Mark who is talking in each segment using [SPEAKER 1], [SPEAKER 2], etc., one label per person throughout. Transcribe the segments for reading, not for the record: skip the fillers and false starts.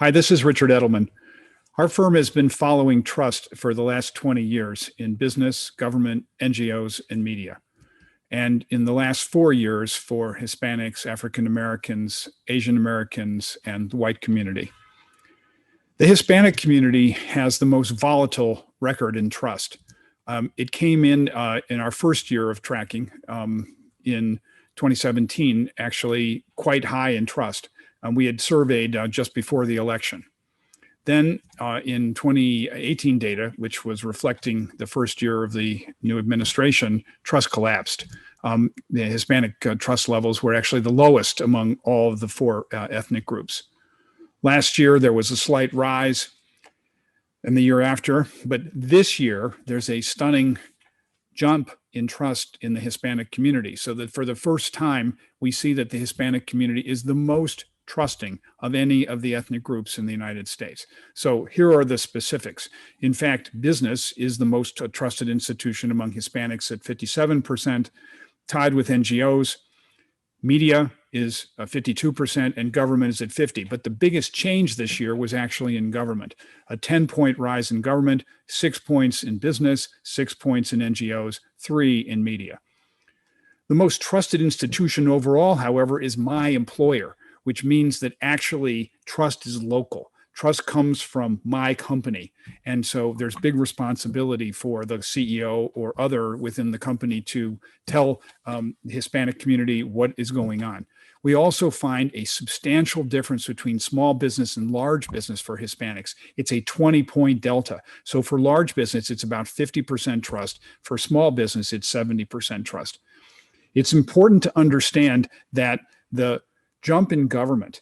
[SPEAKER 1] Hi, this is Richard Edelman. Our firm has been following trust for the last 20 years in business, government, NGOs, and media. And in the last 4 years for Hispanics, African Americans, Asian Americans, and the white community. The Hispanic community has the most volatile record in trust. It came in our first year of tracking in 2017, actually quite high in trust. We had surveyed just before the election. Then in 2018 data, which was reflecting the first year of the new administration, trust collapsed. The Hispanic trust levels were actually the lowest among all of the four ethnic groups. Last year, there was a slight rise, and the year after, but this year, there's a stunning jump in trust in the Hispanic community, so that for the first time, we see that the Hispanic community is the most trusting of any of the ethnic groups in the United States. So here are the specifics. In fact, business is the most trusted institution among Hispanics at 57%, tied with NGOs. Media is 52% and government is at 50%. But the biggest change this year was actually in government. A 10-point rise in government, 6 points in business, 6 points in NGOs, 3 in media. The most trusted institution overall, however, is my employer, which means that actually trust is local. Trust comes from my company. And so there's big responsibility for the CEO or other within the company to tell the Hispanic community what is going on. We also find a substantial difference between small business and large business for Hispanics. It's a 20-point delta. So for large business, it's about 50% trust. For small business, it's 70% trust. It's important to understand that the jump in government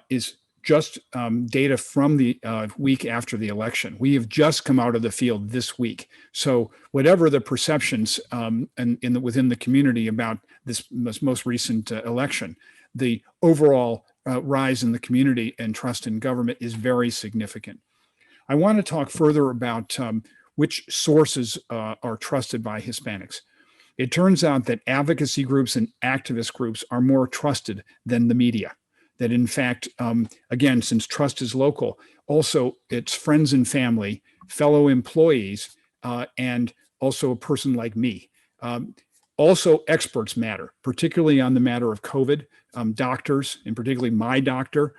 [SPEAKER 1] is just data from the week after the election. We have just come out of the field this week. So whatever the perceptions within the community about this most recent election, the overall rise in the community and trust in government is very significant. I want to talk further about which sources are trusted by Hispanics. It turns out that advocacy groups and activist groups are more trusted than the media. That in fact, again, since trust is local, also it's friends and family, fellow employees, and also a person like me. Also, experts matter, particularly on the matter of COVID, doctors, and particularly my doctor,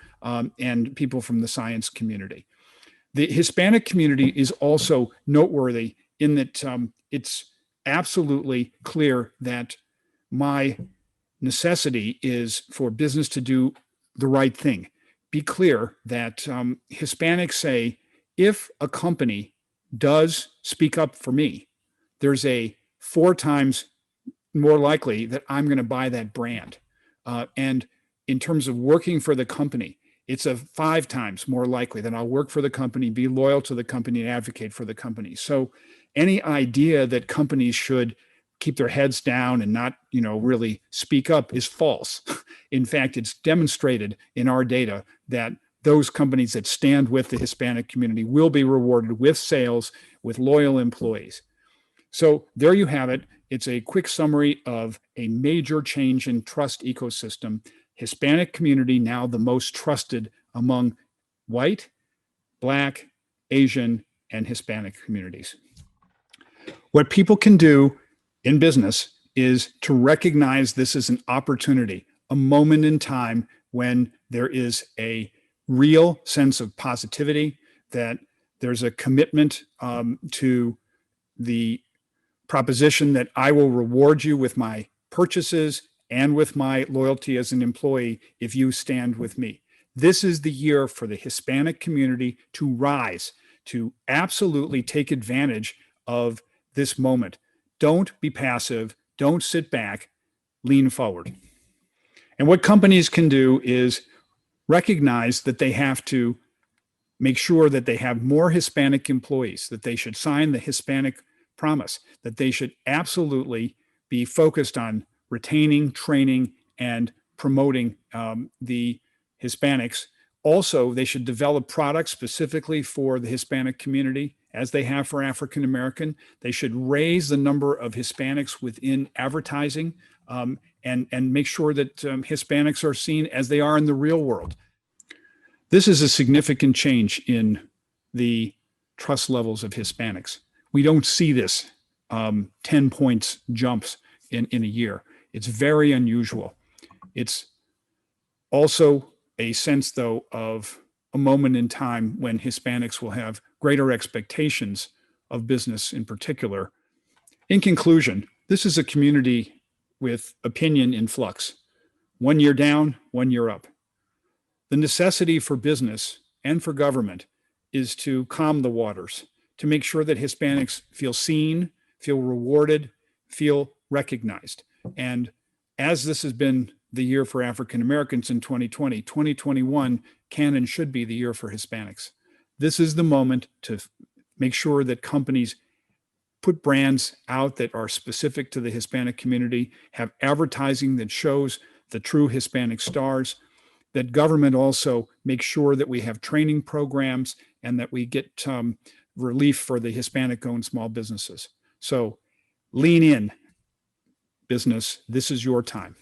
[SPEAKER 1] and people from the science community. The Hispanic community is also noteworthy in that it's absolutely clear that my necessity is for business to do the right thing. Be clear that Hispanics say, if a company does speak up for me, there's a 4 times more likely that I'm going to buy that brand. And in terms of working for the company, it's a 5 times more likely that I'll work for the company, be loyal to the company, and advocate for the company. So any idea that companies should keep their heads down and not, really speak up is false. In fact, it's demonstrated in our data that those companies that stand with the Hispanic community will be rewarded with sales, with loyal employees. So there you have it. It's a quick summary of a major change in trust ecosystem. Hispanic community now the most trusted among white, Black, Asian, and Hispanic communities. What people can do in business is to recognize this as an opportunity, a moment in time when there is a real sense of positivity, that there's a commitment to the proposition that I will reward you with my purchases and with my loyalty as an employee if you stand with me. This is the year for the Hispanic community to rise, to absolutely take advantage of this moment. Don't be passive. Don't sit back. Lean forward. And what companies can do is recognize that they have to make sure that they have more Hispanic employees, that they should sign the Hispanic promise, that they should absolutely be focused on retaining, training, and promoting the Hispanics. Also, they should develop products specifically for the Hispanic community, as they have for African American. They should raise the number of Hispanics within advertising and make sure that Hispanics are seen as they are in the real world. This is a significant change in the trust levels of Hispanics. We don't see this 10 points jumps in a year. It's very unusual. It's also a sense, though, of a moment in time when Hispanics will have greater expectations of business in particular. In conclusion, this is a community with opinion in flux. 1 year down, 1 year up. The necessity for business and for government is to calm the waters, to make sure that Hispanics feel seen, feel rewarded, feel recognized. And as this has been the year for African Americans in 2020, 2021 can and should be the year for Hispanics. This is the moment to make sure that companies put brands out that are specific to the Hispanic community, have advertising that shows the true Hispanic stars, that government also makes sure that we have training programs and that we get relief for the Hispanic-owned small businesses. So lean in, business. This is your time.